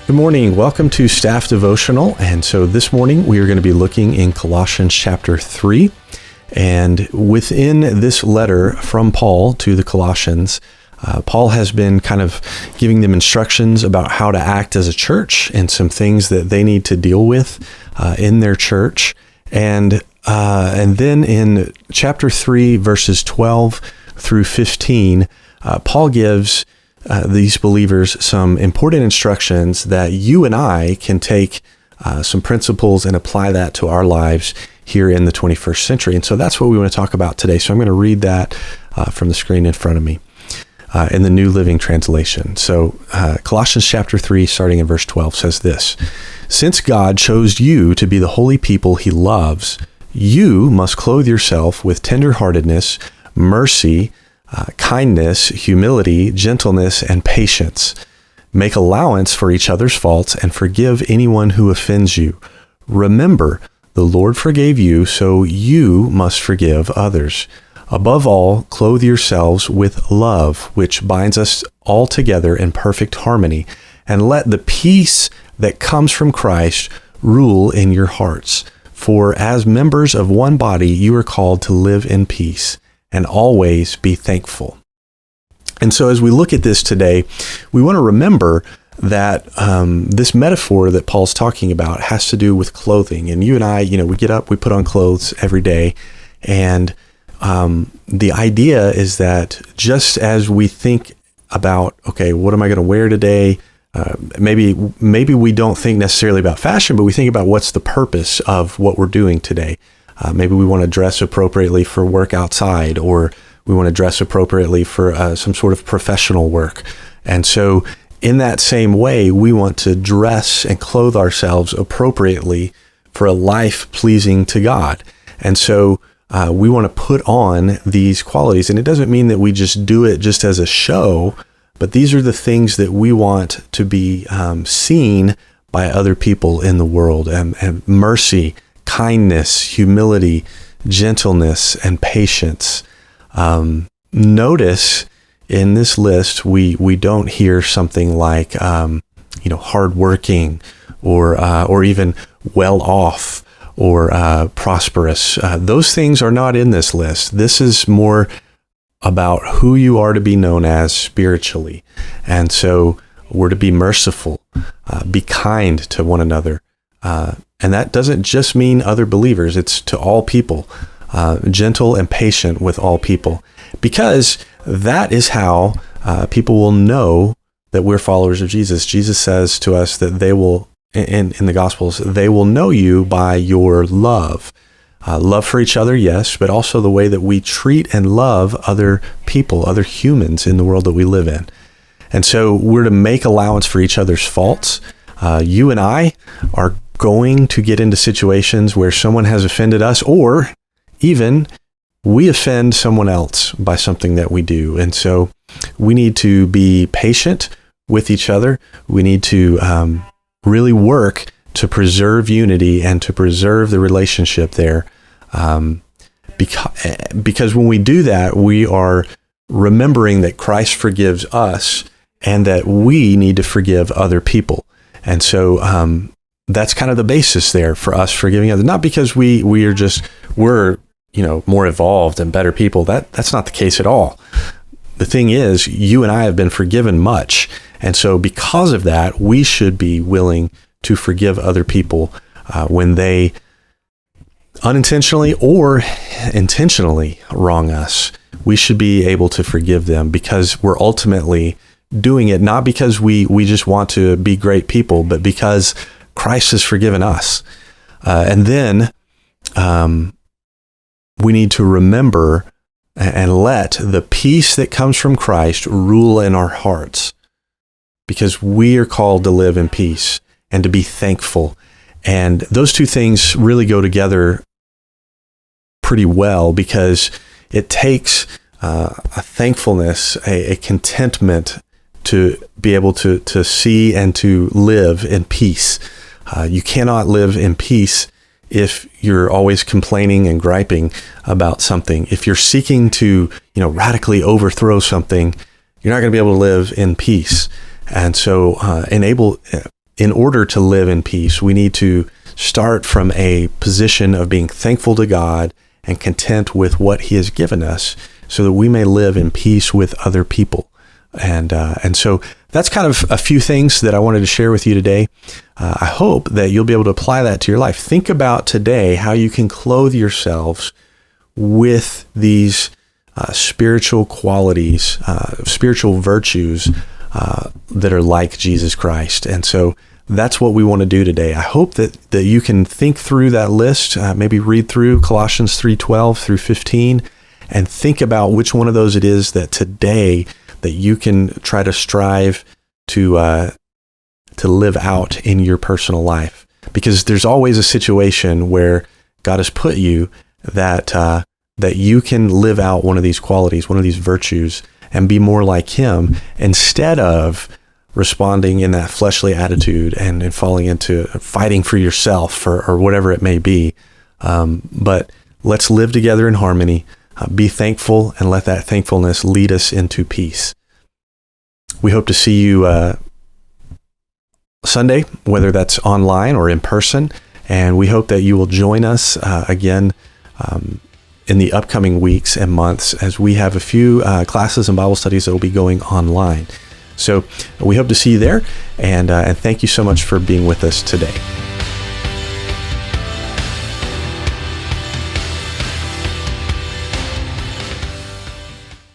Good morning. Welcome to Staff Devotional. And so this morning we are going to be looking in Colossians chapter 3. And within this letter from Paul to the Colossians, Paul has been kind of giving them instructions about how to act as a church and some things that they need to deal with in their church. And then in chapter 3, verses 12 through 15, Paul gives these believers some important instructions that you and I can take some principles and apply that to our lives here in the 21st century. And so that's what we want to talk about today. So I'm going to read that from the screen in front of me in the New Living Translation. So Colossians chapter 3, starting in verse 12, says this: "Since God chose you to be the holy people he loves, you must clothe yourself with tenderheartedness, mercy, kindness, humility, gentleness, and patience. Make allowance for each other's faults and forgive anyone who offends you. Remember, the Lord forgave you, so you must forgive others. Above all, clothe yourselves with love, which binds us all together in perfect harmony, and let the peace that comes from Christ rule in your hearts. For as members of one body, you are called to live in peace and always be thankful." And so as we look at this today, we want to remember that this metaphor that Paul's talking about has to do with clothing. And you and I, we get up, we put on clothes every day. And the idea is that just as we think about, okay, what am I going to wear today? Maybe we don't think necessarily about fashion, but we think about what's the purpose of what we're doing today. Maybe we want to dress appropriately for work outside, or we want to dress appropriately for some sort of professional work. And so in that same way, we want to dress and clothe ourselves appropriately for a life pleasing to God. And so we want to put on these qualities. And it doesn't mean that we just do it just as a show, but these are the things that we want to be seen by other people in the world. And mercy, kindness, humility, gentleness, and patience. Notice in this list, we don't hear something like, hardworking or even well off or prosperous. Those things are not in this list. This is more about who you are to be known as spiritually. And so we're to be merciful, be kind to one another. And that doesn't just mean other believers, it's to all people, gentle and patient with all people, because that is how people will know that we're followers of Jesus. Jesus says to us that they will, in the Gospels, they will know you by your love. Love for each other, yes, but also the way that we treat and love other people, other humans in the world that we live in. And so we're to make allowance for each other's faults. You and I are going to get into situations where someone has offended us, or even we offend someone else by something that we do. And so we need to be patient with each other. We need to really work to preserve unity and to preserve the relationship there. Because when we do that, we are remembering that Christ forgives us and that we need to forgive other people. And so that's kind of the basis there for us forgiving others. Not because we're more evolved and better people. That's not the case at all. The thing is, you and I have been forgiven much. And so because of that, we should be willing to forgive other people when they unintentionally or intentionally wrong us. We should be able to forgive them because we're ultimately doing it not because we just want to be great people, but because Christ has forgiven us. And then we need to remember and let the peace that comes from Christ rule in our hearts, because we are called to live in peace and to be thankful. And those two things really go together pretty well, because it takes a thankfulness, a contentment to be able to see and to live in peace. You cannot live in peace if you're always complaining and griping about something. If you're seeking to, radically overthrow something, you're not going to be able to live in peace. And so in order to live in peace, we need to start from a position of being thankful to God and content with what He has given us so that we may live in peace with other people. And so that's kind of a few things that I wanted to share with you today. I hope that you'll be able to apply that to your life. Think about today how you can clothe yourselves with these spiritual qualities, spiritual virtues that are like Jesus Christ. And so that's what we want to do today. I hope that you can think through that list, maybe read through Colossians 3:12 through 15, and think about which one of those it is that today that you can try to strive to live out in your personal life. Because there's always a situation where God has put you that you can live out one of these qualities, one of these virtues, and be more like Him instead of responding in that fleshly attitude and falling into fighting for yourself or whatever it may be. But let's live together in harmony, be thankful, and let that thankfulness lead us into peace. We hope to see you Sunday, whether that's online or in person, and we hope that you will join us again in the upcoming weeks and months as we have a few classes and Bible studies that will be going online. So we hope to see you there, and thank you so much for being with us today.